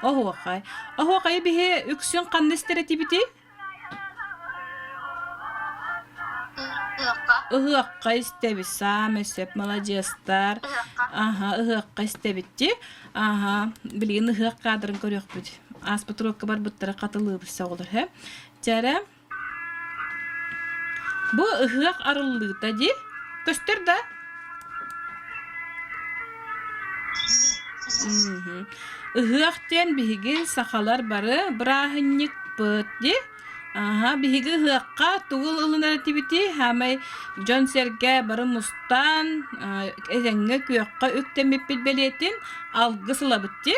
Ohuakay. Ohuakay bihe üksün kannestere Ылыкка. Ihıqqa istebi samesep malajestар. Aha, ihıqqa istebitти. Aha, bilgin ihıq kadrın görüyor bit. Aspatrokka bar buttara katılığı bilse olur he. Jara bu ihıq arıllıqda di. Köster da. Ihıqten bihigi sahalar barı brahinnik pıt di. Aha, bihigi hıqqa tuğul ılınar tibiti hamay John Serge barı mustan ezenge kuyaqqa öktemip bilbeletin algısıla bitti.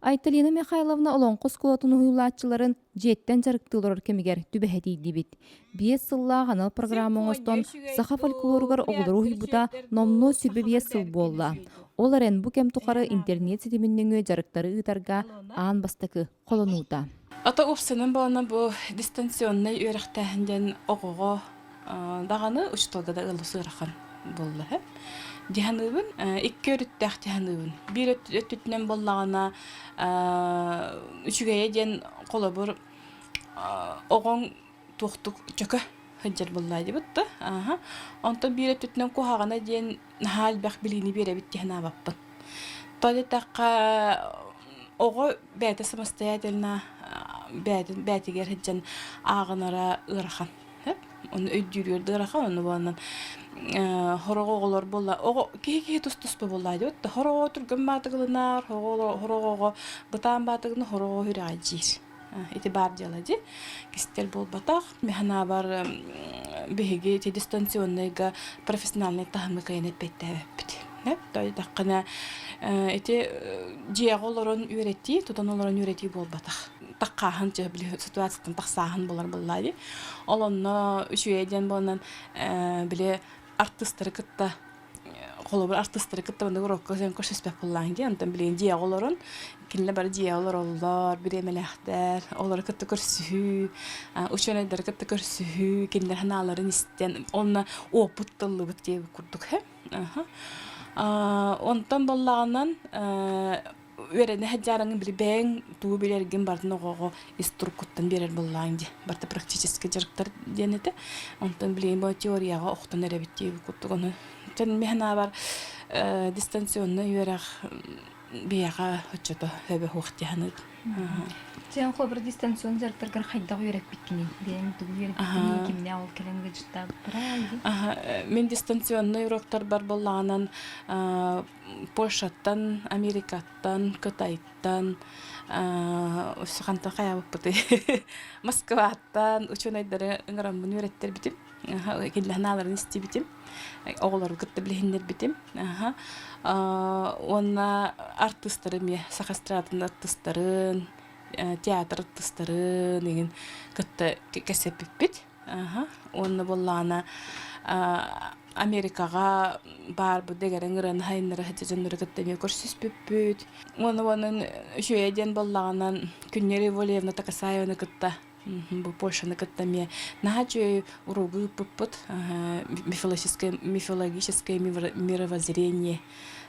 Айталина Михайловна Олонқос кулатын уйулаатчыларын жеттен жарыктылар кемигер түбэхетийди бит. Биес сылла канал программаңостон саха фольклоргар оголору хуйбута номно сүрбе биес сыл болла. Оларен бу кем тухары интернет сетиминнеңе жарыктары ытарга аан бастакы колонууда. Ата опсынан бана бу дистанционный үйрәктәһендән огого даганы учтылгада ылысырахан болла. Диһаныбын икки өрүттәх диһаныбын. Бир өттүтнән боллагана үчүгәйә ден колобур огон туктук чөкө хәҗәр боллай дип битте. Аха. Онта бир өттүтнән кухагана ден хал бак билини бере бит диһана баппын. Тоды такка ого бәте самостоятельно бәтигер хәҗән агынара ырахан. Onu ödürüyor daraha onu bana horoğolar bolla o keke tustus bollaydı da horoğo turgun batığılar horoğo batan batığını horoğo hüracir itibar jaladı kistel bol bataq mehna bar bihege distansiyonga profesyonelne tahmı kaynat betebit ne toy daqına iti jiyagoların üretti tutanların üretti bol bataq taqahan jabli situasiyadan taqsahan bolar bollaydı Olonna üçüyeden bonan bile artistleri kıtta kolobur artistleri kıtta bana urokka sen koşuspek bollan diye antam bilen diye olorun kinle bar diye olorlar bir emelahter olar kıtta körsühü üçüneler kıtta körsühü kinler hanaların isten onna oputtallı bit diye kurduk he aha ondan bollanan Öğrene haccarangın biri ben tuğu bilergin bardan oğu isturkuttan birer bollayınca. Barda praktiçiski jarıktar denedi. Ondan bileyim bu teoriyaga oqtan erebittiği kuttuk onu. Sen mehna var distansiyonuna yörek biyaga hüccata höbe huqti hanıd. Sen xobur distansiyon jarıktargar xayda yörek bitkini. Ben tuğu yörek bitkini kimne ol kelemge jutta bıraydı. Men distansiyonuna yörektar bar bollanan Polşattan, Amerikattan, Kıtay'tan, Osakanta kayabıptı. Moskvattan, uçunayları ıngıramını öğrettir bitim. Kendihanaların isti bitim. Oğulları gıttı bilehinler bitim. Ona artistlerim ya, sakastratın artistlerin, tiyatr artistlerin, gıttı kesep bit. Onu bollana Amerikaga bar bu degeren ıran haynları hıcıcınları gıttamiya körsüs büppüt. Onun şöyeden bollağından Күннери Волевна Такасаевна гытта. Bu Польшаны гыттamiya. Наха жөй уругы пыппыт мифологическое мировоззрение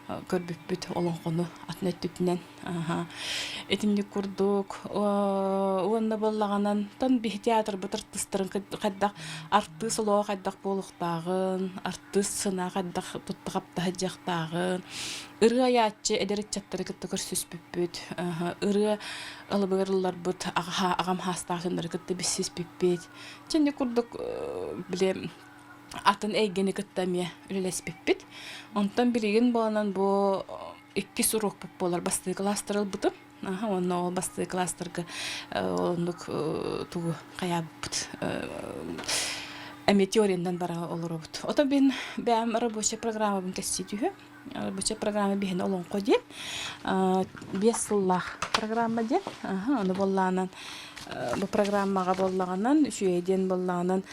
көрбүппүт олоңкону атнет түтүнен. Этимни курдук. Онна боллаганан тан бих театр бытыртыстырын каддак артыс олоо каддак болуктагын, артыс сына каддак туттугапта хажактагын. Ыры аячы эдеричаттары кытты көрсүспүппүт. Ыры алыбырлар бут агам хастагындар кытты биссиспүппүт. Ченде курдук биле атын эйгени кыттамия үлелеспиппит. Онтан билеген боланан бу икки сурок болар басты кластер бутып. Онно ол басты кластерга ондук тугу каябыт. Теориядан бара олоробут. Ото бен бәм рабочая программа бен кәситүһү. Рабочая программа бен олонко ди. 5 сыллах программа ди. Аны болланан бу программага боллаганан үшөйден боллаганан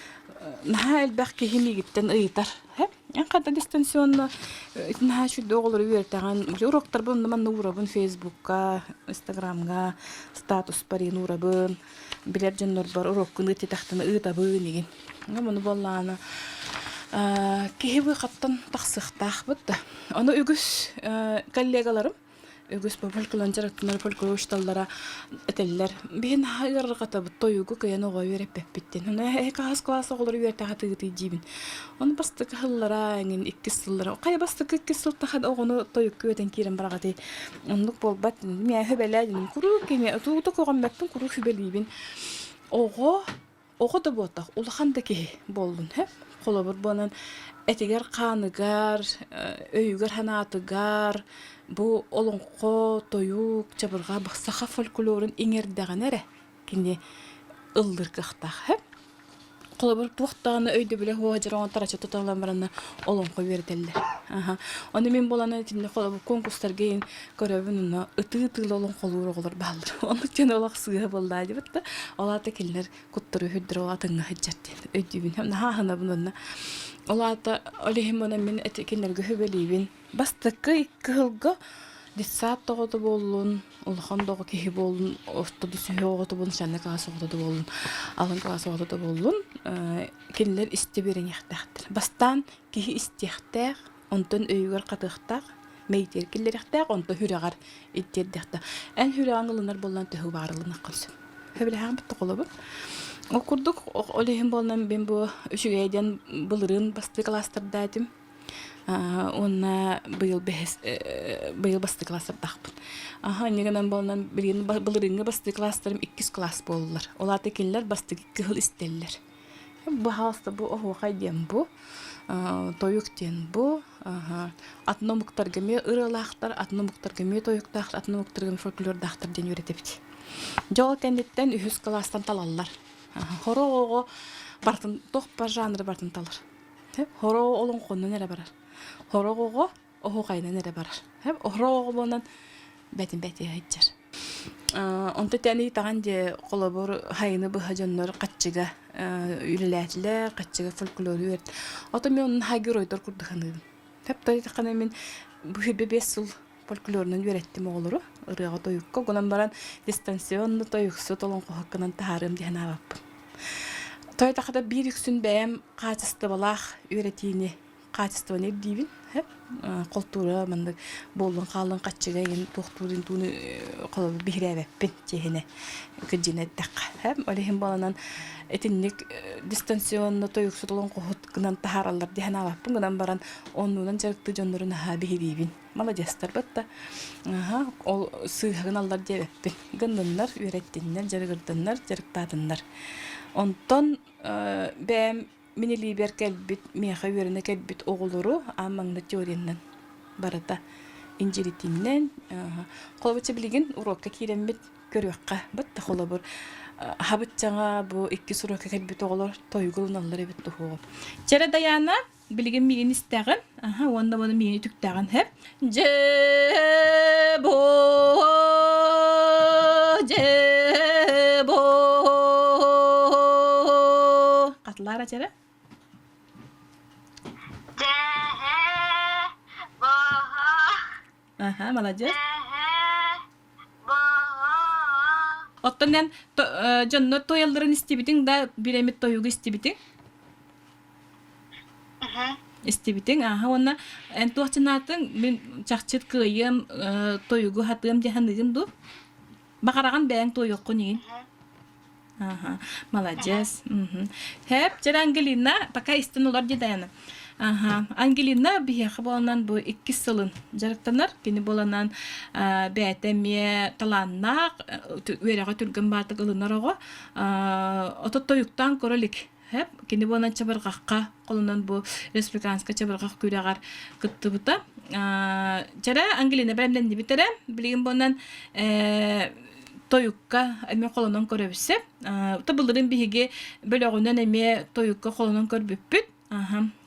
нахал бакки химигиттен ыйтар. Эн ката дистанционно итна шу доголор үертаган уроктар бун ман нурабын Facebook'ка, Instagram'га статус барин урабын. Билер жоннор бар уроккун ыты тахтын ыйтабын деген. Муну боллана кеһи каттан тахсыктах бутта. Аны үгүс коллегаларым Өгүс бу фольклор жарыктылар фольклор ушталлара этеллер. Бин хайгар ката бу тоюгу кыян ого береп биттен. Аны класс оголор үйрәтә хатыгы дибин. Аны бастык хыллара аңин 2 сыллара. Кай бастык 2 сыл тахад огону тоюк көтен кирен барагаты. Онлук болбат. Мен хөбеләдин. Куру кеме туту когамбаттын куру хөбелибин. Ого да ботак. Улаханда ки болдун, хэ. Колобур бонан этигер каныгар, өйгөр ханатыгар, бу олонко тоюк чабырга баксаха фольклорун иңердеген эре. Кине ылдыр кыхтах. Колобур туктаганы өйдө биле хожорон тарача туталамарына олонко берделер. Аны мен боланы тинде колобур конкурстарга ин көрөбүнүнө ытыытыл олонколор оголор балдыр. Оны тен олак сыга болду деп. Олата келлер куттуру хүддүр атыңга хыжжат. Өйдүбүн хана бунунна. Олата олехимона мен этекенлерге хөбелибин. Бастыкы 2 хылга дисат тогоду болдун, улхандогу кихи болдун, остоду сүйөготу болдун, шанна класс огоду болдун, алын класс огоду болдун. Кенлер исте берен яктактыр. Бастан кихи истехтер, онтон өйгөр катыктак, мейтер киллерехтер, онтон хүрөгөр иттеддехтер. Эн хүрөгаңылынар боллан төһү баарылына калсын. Хөбелехам битти колобу. Окурдук олехим болнан мен бу үчүгейден былырын басты класстардадым. Онна быйыл басты класстар тахпын. Негенен болнан билген былырыңга басты класстарым 2 класс болдулар. Олар текеллер басты 2 хыл истеллер. Бу хаста бу охуакай дем бу. Тоюктен бу. Атномуктарга ме ырылахтар, атномуктарга ме тоюктахтар, атномуктарга ме фольклордахтар ден үйретепти. Жол кендеттен 3 класстан талаллар. Хорого бартын тохпа жанры бартын талар. Хорого олон коннан эре барар. Хорого охуакайнан эре барар. Хорого болан бәтин хайчар. Онта тәни таган де колобор хайны быхажоннор катчыга үлеләтләр, катчыга фольклор үйрәт. Ата мен onun хайгыр ойдор курдыханы. Тәп тайканы мен бу 5 жыл фольклорнан үйрәттем оголору. Ырыга тоюкка гонан баран дистанционный тоюксу толон кохакканан таарым дигән абап. Тойтакта 1 күн бәм качысты балах үйрәтине качысты не дибин. Культура мындык болдун калын катчыга ген токтурун туну коло бихребеппин жехине кыжинеттак. Олехим баланан этинник дистанционный тоюксу толон кохутканан таараллар дигән абаппын. Гонан баран оннунан жарыкты жоннорун бихребин. Молодецтер бытта. Ол сыгыналлар дебеппин. Гындыннар, үйрәттиннер, жарыгырдыннар, жарыктадыннар. Онтон бәм минилибер келбит, меха үйрәне келбит оголору аммаңда теориядан барата инжиритиннен. Колобуча билген урокка кирембит көрөккә бытта колобур. Хабыт жаңа бу 2 урокка келбит оголор тойгулналлар бит тоху. Чара Даяна билген миген истәгән. Онда моны миген түктәгән һәп. Жебо Катлара чара? Молодец. Оттонен жонно тоялдырын истибитиң да биремит тоюгу истибитиң? Истибитиң, онна энтуачынатын мен чакчыт кыйым тоюгу хатым деханыгым ду. Бакараган бәң тоюкку нигин. Молодец. Хеп, жара Ангелина, пока истин олар дедаяны. Ангелина бияқы боланан бұл 2 сылын жарықтанар. Кені боланан бәйтеме таланнақ, өреға түрген баты ғылынар оға. Отот тойуктан көрілік. Кені боланан чабырғаққа, қолынан бұл республиканска чабырғақ көріғар күтті бұта. Жара Ангелина бәрімден де бітерем. Білген боланан тоюкка эме қолынан көрөбүссе. Табылдырын биһиге бөлөгүнөн эме тоюкка қолынан көрбүппүт.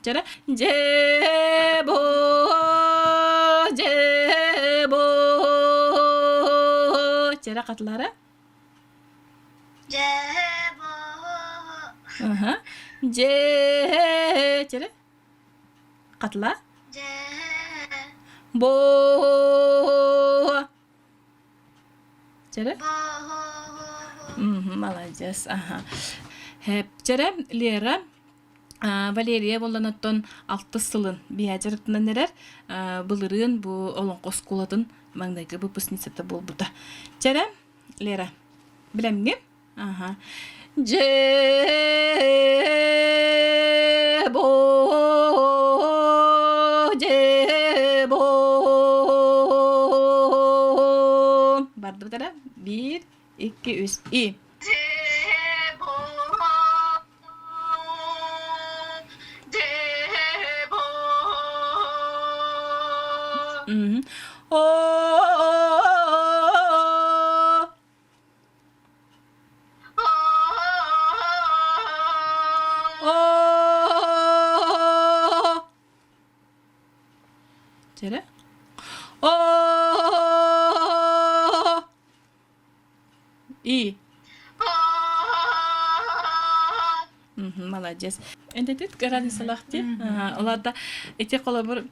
Жара жебо жара катлара. Жебо. Жара катла. Бо. Жара. Молодец. Жара Лера Валерия болланоттон 6 сылын биячырыктынан нерер былырын бу олонкос кулатын маңдайгы выпускницата болбута. Чара, Лера, билемге? Ага. Жебо. Барды бутара. 1, 2, 3, и. О. Чара? О. И. Молодец. Энде тит гараны салахти. Оларда эти колобур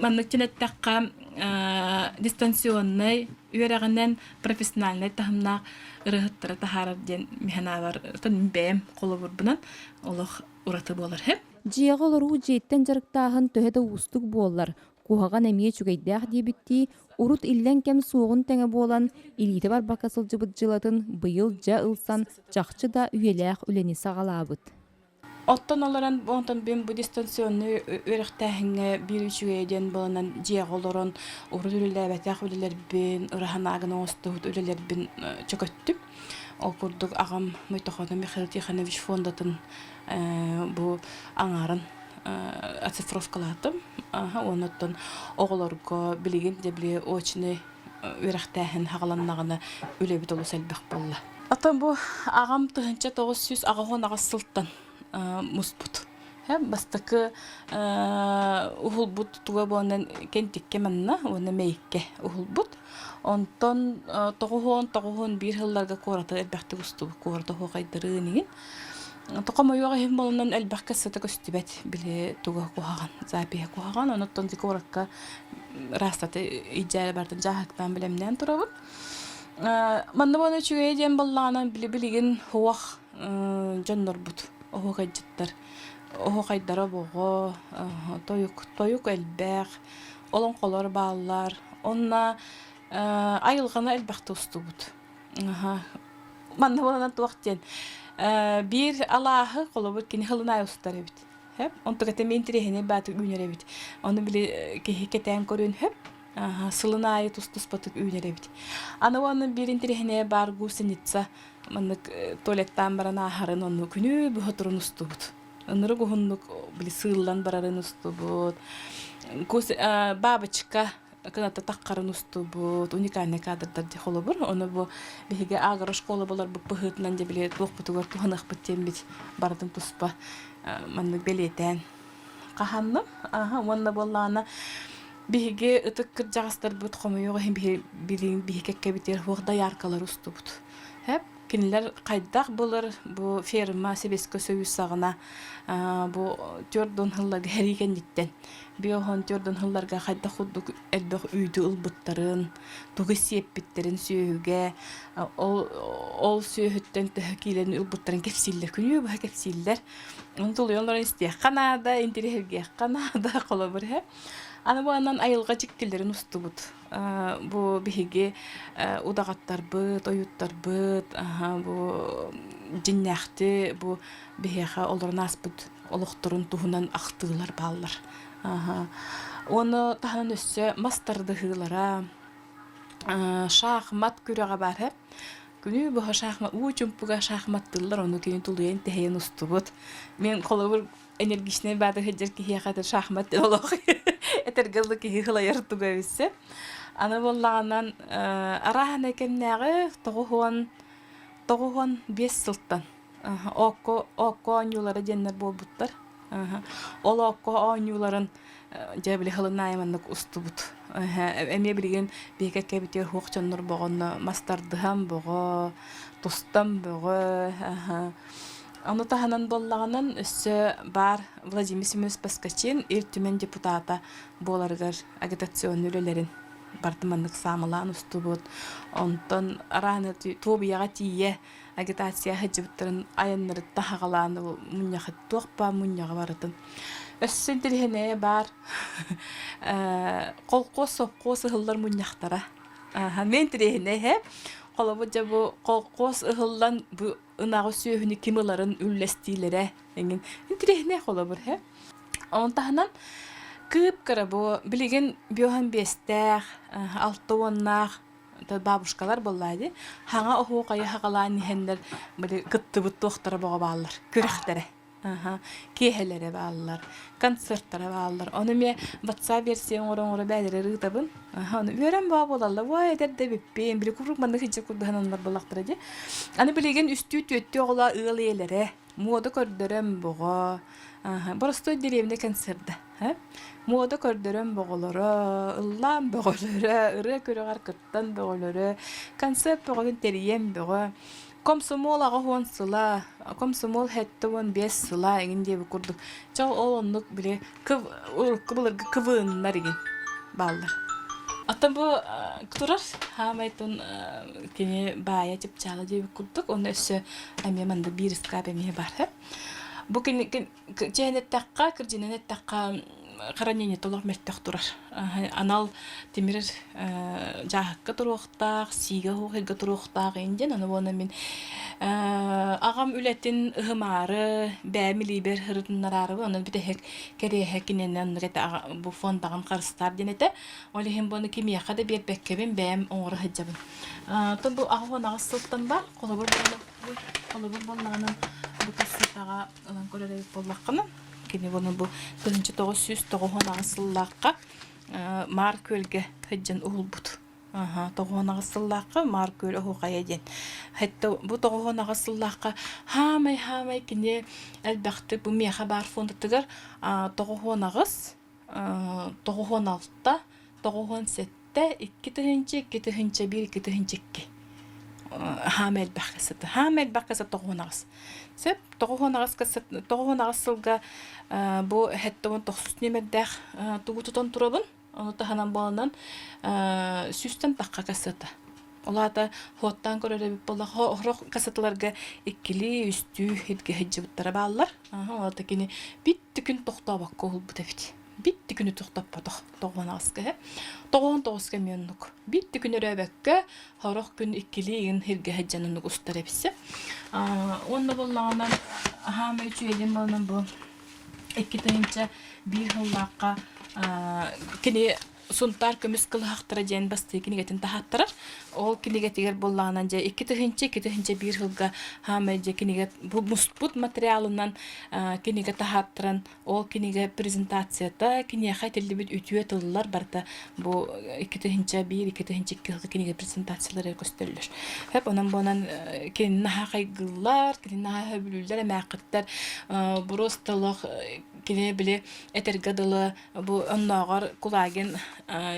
манныктенет такка дистанционный үйрәгәннән профессиональный тахымна ырыгыттыра тахарар ден механавар тын бәм колобур бунан олох ураты болар хеп. Жиэҕэ олоруу жиэттэн жарыктааһын төһө да уустук буоллар. Куһаҕан эмиэ чүгэйдээх диэбитти, урут иллэн кэм суоҕун тэҥэ буолан, илиите барбакка сылдьыбыт дьылатын быйыл жа ылсан чахчы да үйэлээх үлэни саҕалаабыт. Оттон олоран онтон бим бу дистанционный өрөхтәһиңе бир үчүгейден боланан жиэҕэ олорон урут үлэлэбэтэх үлэлэрбин ыраханаагын оостуут үлэлэрбин чөкөттүм. Ол курдук агам Мытохона Михаил Тихонович фондатын бу аңарын оцифровкалатым. Оноттон оголорго билигин дебли очный өрөхтәһин хагаланнагына үлебит олу сэлбэх болла. Атын бу агам тыһынча 900 агахон агасылтан муспут. Бастакы ухулбут туга болан кентикке манна, оны мейкке ухулбут. Онтон тоғухон бир хылларга кораты элбәхти усту кората хоқайдырыынигин. Тоқамайуға хем болынан элбәхке сата көстүбәт биле туга кухаган, запия кухаган. Оноттон зикоратка растаты иджәрі бартын жахактан билемнен турабын. Манна боны чүгей ден болланан билеген хуақ жоннор бут. Хоқайджыттар. Хоқайдара боғы, тойук элбәқ, олон қолар баллар. Онна айылғана элбәхті ұстубыт. Манна болынан туақтен. Бир алағы қолы бұд кені хылын ай ұстар әбіт. Онты кәтеме интерехіне бәті үйнер әбіт. Оны білі кетен көрін хөп. Сылын айы тұстыс батып үйнер әбіт. Аны оны бір интерехіне бар гусенитса. Маннык туалеттан баран ахарын оны күні бұхытырын ұстубыт. Оныры ғұхынлық білі сыллан барарын ұстубыт. Бабычка кыната таққарын ұстубыт. Уникальный кадрдар де қолы бұр. Оны бұ бігеге ағыры школы болар бұ бұхытынан де біле туқ бұтығар туғанық бұттен біт бардым тұспа. Маннык белетен қаханным. Онына боллана бігеге ұтық кір жағастар бұт қомайуға бігеге кәбітер ғоғда яркалар ұстубыт. Кинилер кайдак болар бу ферма Себеско Союз сагына бу төрдөн хылларга хериген диттен. Биохон төрдөн хылларга кайда худдук элбек үйдү ылбыттарын, тугы сеппиттерин сүйүгө, ол сүйөттөн килен ылбыттарын кепсиллер күнү бу кепсиллер. Онтул yollar исте Канада, интерьерге Канада колобур he. Аны буанан айылга жиктелерин устубут. Бу биһиги удагаттар быт, оюттар быт, бу жиннахты, бу биһиха олорнас быт, олохторун туһунан актыылар баллар. Оны таһан өссө мастардыгылара шахмат күрәгә бар he. Күнү бу шахмат учумпуга шахматтылар, оны кини тулуен теген устубут. Мен колобур энергичный бады хеджер ки хатыр шахмат олох. Этергелди ки хылайыр тугабиссе. Аны боллаганан арахана кеннәгы тогухон 5 сылтан. Окко анюлары деннер болбуттар. Ол окко анюларын жабили хылынайманнык устубут. Эме билген бекекке битер хокчоннор богонно мастардыган бого, тустан бого. Аны таханан боллаганан өссө бар Владимир Семенович Паскачин эртүмен депутата боларгар агитацион үлелерин бартыманнык самылаан устубут онтон араны тобияга тие агитация хыжыбыттарын аяннары тахагалааны муньяхы туакпа муньяга барытын өссүн тилхене бар колко сопко сыһыллар муньяхтара мен тирехене хе колобу жабу колкос ыһыллан бу ынагы сүйөһүнү кимыларын үллестилере эңин тирехене колобур хе онтаханан кып кара бу билеген биохан бестэх алтуоннах бабушкалар боллайды хаңа оху кайы хагалаан нихендер били кыттыбыт тохтара бога баалар күрөхтере кехелере баалар концерттара баалар оны ме батса версия оңора бәдере рытабын оны берем ба болалла вай дерде биппен били курук манда хиҗе курдаханнар болактыра ди аны билеген үстү төттү ола ылелере мода көрдөрөм бого Просто деревня концертда. Мода көрдөрөм боголоро, ыллам боголоро, ыры көрөгөр кыттан боголоро, концерт богон терием бого. Комсомол ага хон сыла, комсомол хеттон 5 сыла эңинде бу курдук. Жол олонлук биле кыбылырга кыбыннар эген балдар. Аттан бу турар хамайтын кене бая деп чала деп курдук. Оны өсө эме мында бирска эме бар. Бу кенеттакка киржиненеттакка каранене толок мертек турар. Анал темир жаакка туруктак, сиге хогырга туруктак инден аны вона мен агам үлетин ыгымары, бәмилибер хырытыннарары, аны битек кереhe киненен рета бу фондаган карыстар денете. Олехин буны кимияка да бербеккебин бәм оңгыр хыжабын. Тон бу агына сылтан бар, колобур болнаны бу кассатага алан көрөлөп боллаккана. Кини буны бу 1990 сыллакка мар көлгө хыжын улбут. Тогонага сыллакка мар көл огаяден. Хетто бу тогонага сыллакка хамай кини албакты бу меха бар фондтыгар тогонагыс 96-та 97-те 2-1 хамел бахкасат тогонагыс. Сеп тогонагыс сылга бу хеттон 90 немердэх тугутутон турабын. Оны таханан боланан сүстен такка касата. Олата хоттан көрөрөбүп болла хорох касаталарга иккили үстү хетге хеджибиттара баалар. Олата кини битти күн токтабак колбут эбит. Битти күнү токтап батох тогонагыска. 99 миллионлук. Битти күнү рөбөккө хорох күн иккили ин херге хеджанын устар эпсе. Онда боллаганан хаме чүйеден болнан бу 2-1 хыллакка кини сунтар көмүс кылактыра жен басты кинигетин тахаттырар. Ол кинигетигер боллаганан же 2-1 хылга хаме же кинигет бу муспут материалынан киниге тахаттыран. Ол киниге презентацияда киниге хайтелди бит үтүө тыллар барда бу 2-1 2-2 хылга киниге презентациялар көстөрүлөр. Хеп анан бонан кин нахайгылар, кин нахабүлүлөр эмакыттар буросталык кини биле этергадылы бу онногор кулаген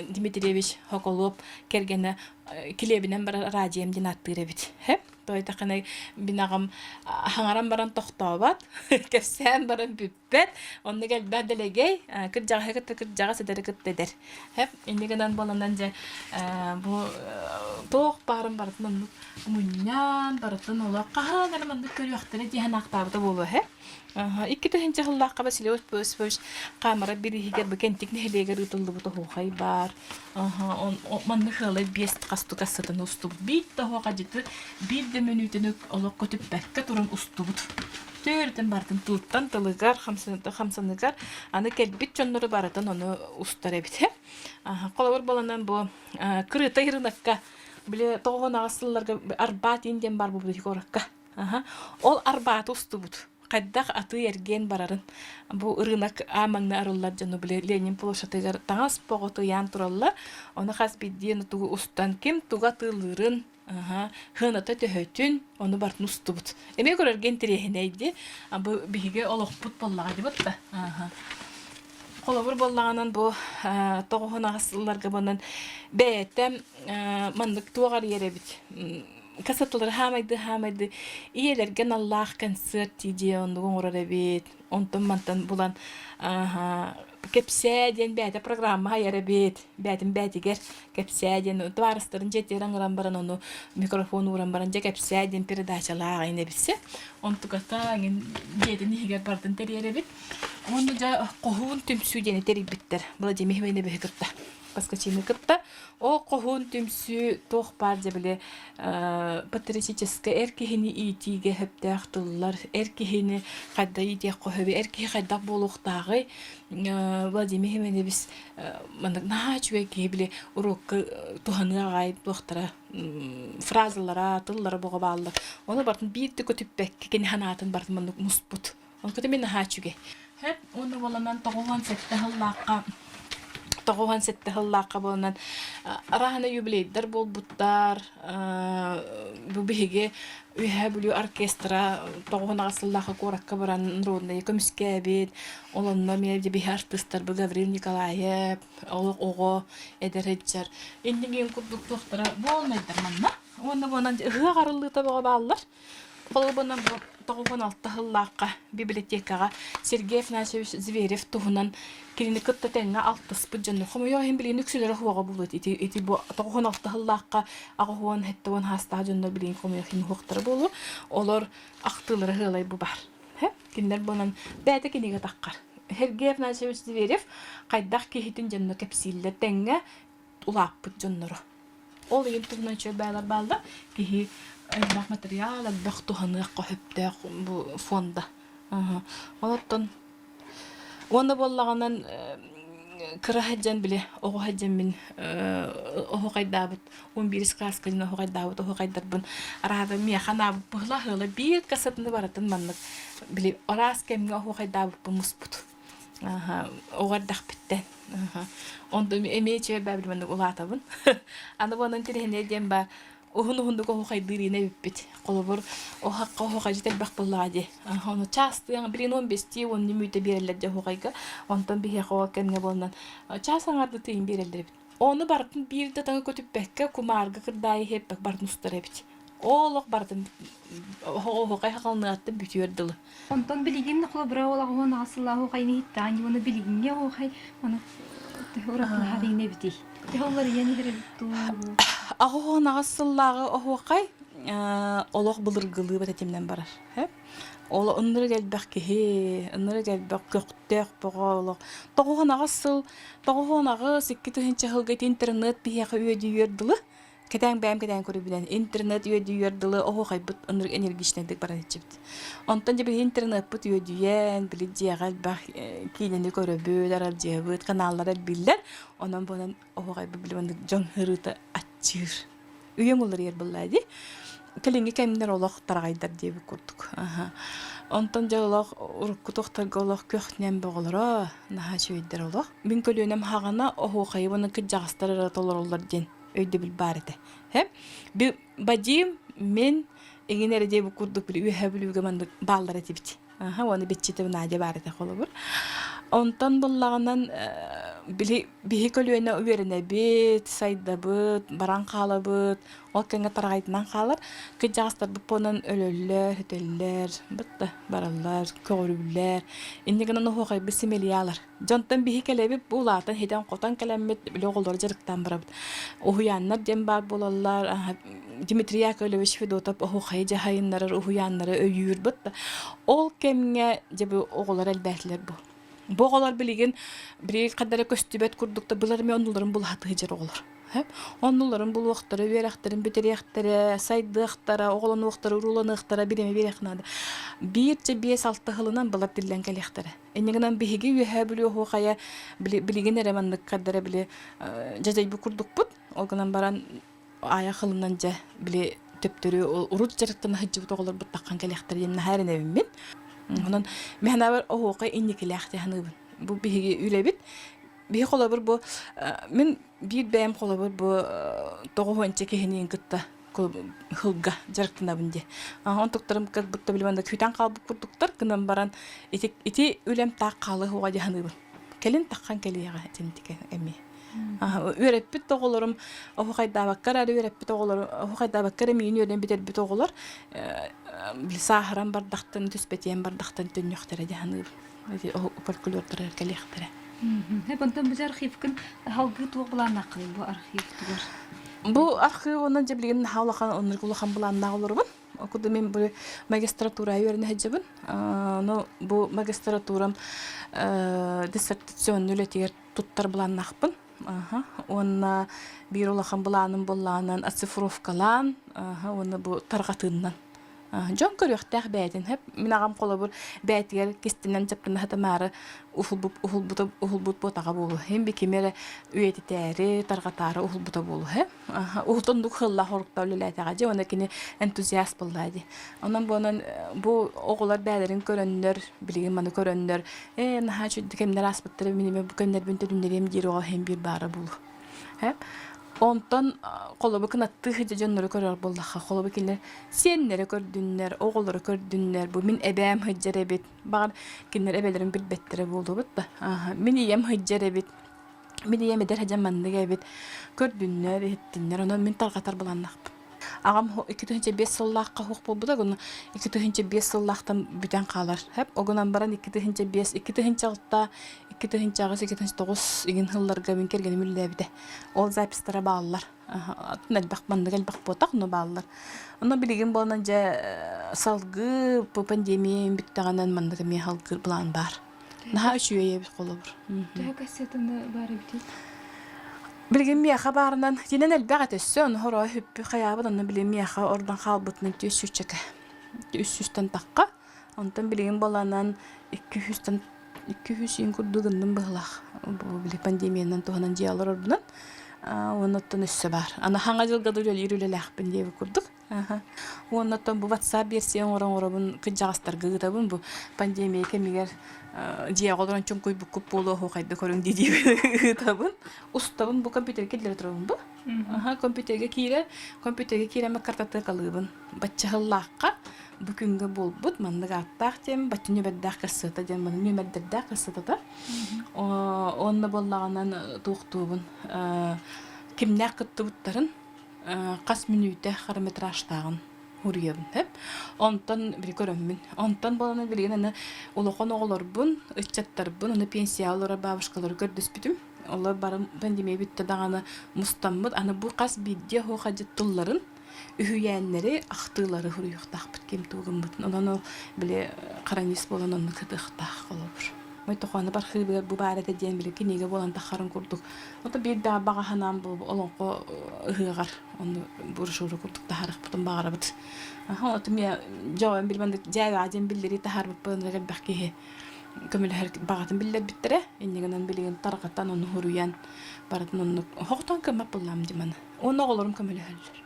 Дмитриевич Хоколоп кергене килебинен бар радием динаттыра бит. Хеп тойтаканы бинагам хаңаран баран тохтобат, кепсен баран бүппет, онны гел бәделегей, кыржага седерекеттедер. Хеп индигенен боландан же бу тох барын барытын муньян барытын ола кахаган мынды көрөктөрө дихан актабыда болу хеп. 2-1 хыллакка басиле өспөс камера бирихигер бекентик нехелегер утулду буту хохай бар. Манны хылы бест касту кассатын усту бит тохога житы 1 минутын олок көтүп бекке турун устубут. Төртен бартын туттан тылыгар хамсаныгар аны келбит чоннору баратын оны устар эбит. Колобур баланан бу кырыта рынокка биле тогонага сылларга арбат инден бар бу битикоракка. Ол арбат устубут. Кайдак аты эрген барарын. Бу рынок амаңна аруллар жаны биле Ленин площадыгар таңас поготу ян туралла. Оны хас бидден тугу устан ким туга тылырын хыната төһөтүн оны бартын устубут. Эме көрөрген тирехинейди. Бу биге олокпут боллага дибатта. Колобур боллаганан бу тогонагысларга бонан бетем мандык тугар еребит. касатылар хамайды иелерген Аллах концерт диде онды оңорор бит онтон мантан булан кепсәден бәте программа хайар бит бәтин бәтигер кепсәден тварыстырын жетерен баран ону микрофон уран баран же кепсәден передачалар ине битсе онтугата жетин хигер бардын териере бит онду жа кохун түмсү дене терик биттер була жеме хемене бехкытта паскачины кытта о кохун түмсү тох бар же биле патриотическая эркихини итиге хептахтыллар эркихини кайда ите кохеби эркихи кайда болуктагы Владимир Хименебис мандак нахачуе кебиле урок туханы гай тохтара фразалара тыллары бого бааллар оны бартын бирти көтүппек кен ханатын бартын мандак муспут оны көтөмен нахачуге хеп оны боланан тоғуан сетте хыллаққа болынан арахана юбилейдер болбуттар бу биһиге үһә бүлү оркестра тоғуан агасыллаққа коракка баран народный көмүскә бит олонно мен биһи артисттар бу Гаврил Николаев олог ого эдеречер индиген курдук тохтара болмайдар манна оны bonан ыгы гарылыта бага бааллар Полбанан тоғуан алты хыллаққа библиотекаға Сергей Афанасьевич Зверев туһунан кирини кытта теңге алтыс бұджанны. Хому яхин билин үксілері хуаға бұлыд. Ити бұ тоғуан алты хыллаққа ағуан хеттуан хастағы жондар билин хому яхин хуақтары болу. Олар ақтылары хылай бұ бар. Киндер бұнан бәді кенеге таққар. Сергей Афанасьевич Зверев қайдақ кейтін жондар кәпсилер теңге улап бұджаннары. Ол еген туғынан чөй бәйлар балда кейі Айнақ материал, бәқ туғаны қойыпты бұл фонда. Олаттан, оны боллағанан кыра хаджан біле, оғы хаджан мен оғы қайдабыт, 11 класскажын оғы қайдабыт, оғы қайдарбын арады мияқана бұғла ғылы бір касатыны баратын маннық біле, орас кәмге оғы қайдабыт бұл мұспұт. Оғардақ біттен. Онды әмейче бәбіл маннық ұлатабын. Аны бұның тірхене дем ба, Ухундук охай дырина биппит. Колобор охакка охай жител бак буллади. Оны часто яң билин 15 он немүйте берелер же охайга. Онтан бихе хова кемге болнан. Часаңарды тыйын берелер бит. Оны бартын бирде таңы көтүп бекке кумарга кырдай хеп бак бартын устар бит. Олок бартын охай хакалныатты бүтүрдүлү. Онтан билигин колобора олагын асылла охайны хиттан оны билигинге охай аны Урахын хадине бити. Техоллар яни херелту. Ахоон агасыллагы охуакай олох былыргылы батетимнен барар. Ол ынныры келбек кихи, ынныры келбек көктөк боголок. Тогоон агасыл, тогоон агы 2-нче хылга интернет бияка үйөдү юрдылы. Кетен бәм кетен көрүп билен интернет үйөдү юрдылы охуакай бут ынныр энергичнедик барар чипт. Онтон же бир интернет бут үйөдүен билидиягал бак кинени көрөбү, дарар жебит каналлар биллер. Онон бонан охуакай билбендик жон хырыта ачыр. Үйөң улар ер буллайды. Келинге кемдер олох тарагайдар деп көрдүк. Онтон же олох урукку тохтарга олох көхнен боголоро, наха чөйдер олох. Мен көлөнөм хагана охуакай буны кыжагастар толороллар ден. Өйдө бил бар эте. Би бадим мен эгенере деп курдук бил үйө билүүгө мандык балдар этибит. Оны битчите наде бар эте холобур. Онтон буллаганан били бихи көлөнө үберене бит, сайдабыт, баран калабыт, ол кенге тарагайтынан калар. Кыжагастар бупонун өлөллөр, хөтөллөр, бытты бараллар, көрүлөр. Индигенен охогай бисимелиялар. Жонтон бихи келеби булатын хеден котон келемет биле оголдор жарыктан барабыт. Ухуяннар дем бар болалар. Дмитрий Яковлевич Федотов охогай жахайыннары, ухуяннары өйүр бытты. Ол кемге жеби оголор элбәтлер бу. Боголар билеген бир кадары көстүбөт курдукта булар мен онуларын бул хаты жер оголор. Онуларын бул вактары берактарын бөтөрөктөрө, сайдыктары, оголон вактары, уруланыктары биреме берекнады. Бирче 5-6 хылынан булар дилен келектери. Энегенен биһиги үһә билүү хокая билеген эремандык кадары биле жазай бу курдук бут. Олгынан баран ая хылынан же биле төптөрү урут жарыктан хыжып оголор бут таккан келектери эмне хайренебин мен. Онан мехнабар охуакай инникилехте ханыбын. Бу биһиги үлебит. Бихи колобур бу мен бир бәм колобур бу тогоонче кехинин кытта хылга жарыктанабын де. Онтуктарым как будто билбанда күтән калып курдуктар кынан баран ити үлем так калы хуга ханыбын. Келин таккан келияга тентике эми. Üretbit oğulurum, o kayda bakkar arı üretbit oğulurum, o kayda bakkar emin öğren biter bit oğulur. Sahran bardaktan tüspetiyen bardaktan tönüktüre jahanı. O folklordur erkelektere. Hep ondan bu arxivkin halgı tuğ bulan naqlı bu arxiv tuğur. Bu arxiv onun cebliğin hawlakan onur kulakan bulan nağılırım. Okudu men bu magistraturaya öğrene hecebin. No bu magistraturam dissertasyon nületiger tuttar bulan naqpın. Onna bir olakan bulanın bulanın atsifrovkalan. Onu bu tarqatından. Jon körüktəx bəyətin hep minağam qola bir bəyətlər kestindən çaptın hata mara uhulbut botağa bolu. Hem bir kimere üyeti təri tarqatarı uhulbuta bolu he. Uhtunduk xilla horqta ölülətağa ona kini entuziast bollaydı. Ondan bu oğullar bəylərin görənlər, bilgin manı görənlər. Naha çüddü kemlər asbıttırı minime bu kemlər büntə dünlərəm geri o hem bir bara bolu. Hep ondan qolobu kınattı hıca canları görür bollaha qolobu kinler senleri gördünler oğulları gördünler bu min ebem hıca rebit bağır kinler ebelerin bir bettere boldu bitti min yem hıca rebit min yem eder hıca mandıga ebit gördünler ettinler ondan min tarqatar bulanlaq Ağam 2-5 sollaqqa huq bolbu da bunu 2-5 sollaqtan büten qalar hep ogunan baran 2-5 2-6 2-9 igen hıllarga ben kergeni müllebide. Ol zapistara bağlılar. Nalbaq bandıgal baq botak no bağlılar. Onu biligin bolunca salgı bu pandemiya bittaganan mandıga me halgı bulan bar. Naha üçüye bir qolubur. Daha kasetinde bari bitir. Bilgin miyaxa barından yine nalbaq etesson horo hüppü xayabadan bilgin miyaxa oradan xalbıtını tüsüçeke. 300'ten taqqa. Ondan bilgin bolanan 200'ten 200 yıl kurduğundan bağlaq. Bu bile pandemiyadan tohanan jiyalar ordunan. Ondan üssü var. Ana hangi yılda da yürüyle pandemiya kurduk. Ondan bu WhatsApp versiyon oran kıcağıstar gıgıtabın bu pandemiya kemiger jiya olaran çok koy bu kupolu hoqayda korun dedi gıgıtabın. Ustabın bu kompüter kelleri turun bu. Kompüterge kire makartatı kalıbın. Batça hıllaqqa Bugünkü bolbut mandık attaq dem batını beddaq qısıta dem bunu nümeddaq qısıta da. Onna bollağından tuqtubun. Kimler qıttıbutların qas minüte xrometrajtağın huriyabın hep. Ondan bir görünmün. Ondan bolana bilgen ana uluqan oğlar bun, ıçattar bun, onu pensiyalara babışkaları gördüspütüm. Onlar barın pandemiya bitti dağına mustammıd. Ana bu qas bidye hoqajıttıların ühüyenleri ahtıları huruyuqtaq bitkem tuğun butun. Ondan o bile qaranis bolan onu kıdıqtaq olubur. May toqanı bar xıbıgar bu barada diyen bile kinege bolan taxarın kurduk. Ota bir daha bağa hanam bu olonqo ıhıgar. Onu buruşuru kurduk taharıq butun bağara but. Ota miya jawabın bilmandık jaga ajen billeri tahar but bana gelbaqki kömül her bağatın biller bittere. Ennegenen bilegen tarqatan onu huruyan baratın onu hoqtan kömap bollam dimana. Onu olurum kömül heller.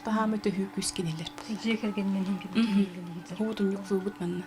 Tahamme töhük üskeniler. Jekergen men hem gibi. Hudun yokluğu butmanna.